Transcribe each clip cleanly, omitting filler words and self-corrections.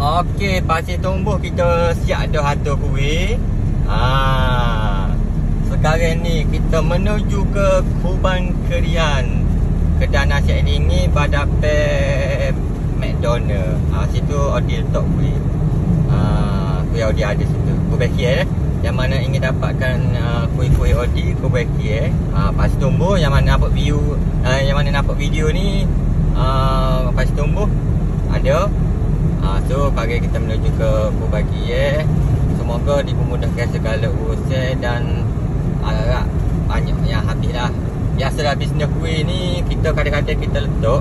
Okey, Pasir Tumbuh kita siap dah hantar kuih. Sekarang ni kita menuju ke Kuban Kerian. Kedai nasi ini berhadapan McDonald. Situ Odi letak kuih. Kuih Odi ada situ. Kuih Kerian yang mana ingin dapatkan kuih-kuih Odi, kuih Kerian. Pasir Tumbuh yang mana nampak view, yang mana nampak video ni, Pasir Tumbuh ada. So pagi kita menuju ke Kubagi. Semoga dipermudahkan segala urusan dan agak banyak yang habis lah. Biasalah bisnes kuih ni kita kadang-kadang kita letak,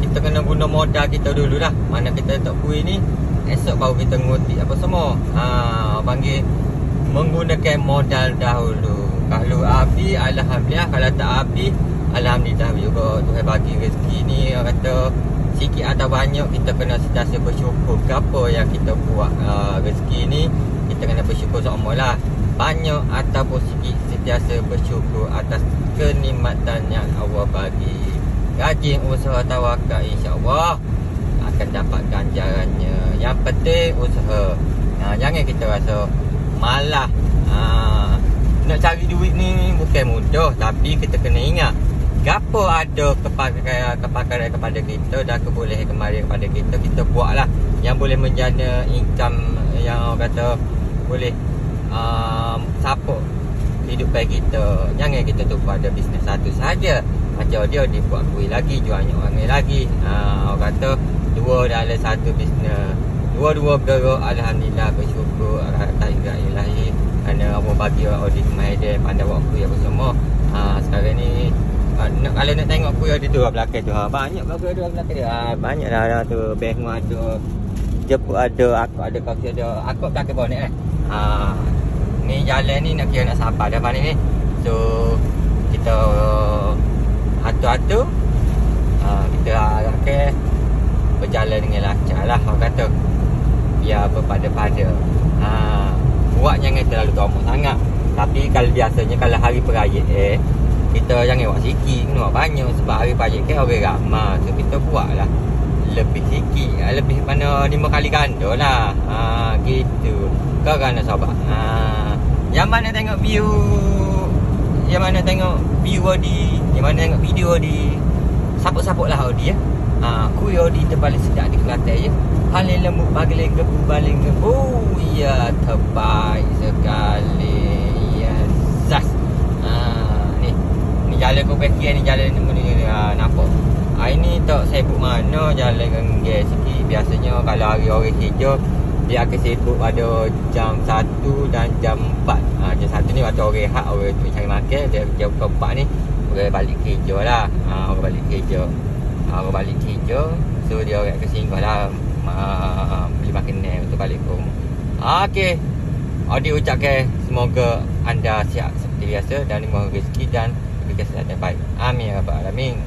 kita kena guna modal kita dulu lah. Mana kita letak kuih ni, esok baru kita nguti apa semua. Panggil menggunakan modal dahulu. Kalau habis alhamdulillah, kalau tak habis alhamdulillah juga. Tuhan bagi rezeki ni, orang kata sikit atau banyak kita kena sentiasa bersyukur ke apa yang kita buat. Rezeki ni kita kena bersyukur semualah. Banyak ataupun sikit sentiasa bersyukur atas kenikmatan yang Allah bagi. Rajin usaha tawakal, insya-Allah akan dapat ganjarannya. Yang penting usaha. Jangan kita rasa malah. Nak cari duit ni bukan mudah, tapi kita kena ingat gapo ada kepakaran kepada kita dan kebolehan kemarin kepada kita, kita buatlah yang boleh menjana income yang orang kata boleh support hidupan kita. Jangan kita tu pada bisnes satu saja. Macam dia buat kuih lagi, jualnya orang lagi. Orang kata dua dalam satu bisnes, dua-dua bergerak. Alhamdulillah, bersyukur atas ilahi kerana Allah bagi audit kemahiran dia pandai buat kuih apa semua. Sekarang ni kalau nak tengok kuih ada tu belakang tu. Banyak kuih ada belakang dia. Banyak dah tu. Beng ada, jeput ada, akak ada, kaki ada. Akak belakang bonet ni jalan ni nak kira nak sampai dah mana ni. So kita atu-atu, kita akan berjalan dengan lancar lah, orang kata. Biar berpada-pada. Buat jangan terlalu tomok sangat. Tapi kalau biasanya kalau hari perayaan, kita jangan buat sikit, kena buat banyak. Sebab hari pagi kan orang ramai. So kita buat lah lebih sikit, lebih mana 5 kali ganda lah. Gitu. Kau kena sabar. Yang mana tengok view, yang mana tengok view Odi, yang mana tengok video Odi, saput-saput lah Odi ya. Kuih Odi terpaling sedap di Kelantan ya. Paling lembut, paling gebu, paling gebu. Ya, terbaik sekali. Ya, zas. Ni jalan Kubekian ni, jalan menuju nampak. Ini tak sibuk mana, jalan renggak sikit. Biasanya kalau hari orang hijau dia akan sibuk pada jam 1 dan jam 4. Jam 1 ni waktu orang rehat, orang tu cari makan. Dia jam 4 ni orang balik kerja lah. Orang balik kerja. Orang balik kerja. So dia orang akan singgah lah, beli makanan untuk balik ke rumah. Okey. Adi ucapkan semoga anda sihat seperti biasa dan dimohon rezeki dan kesihatan baik. Amin ya rabbal alamin.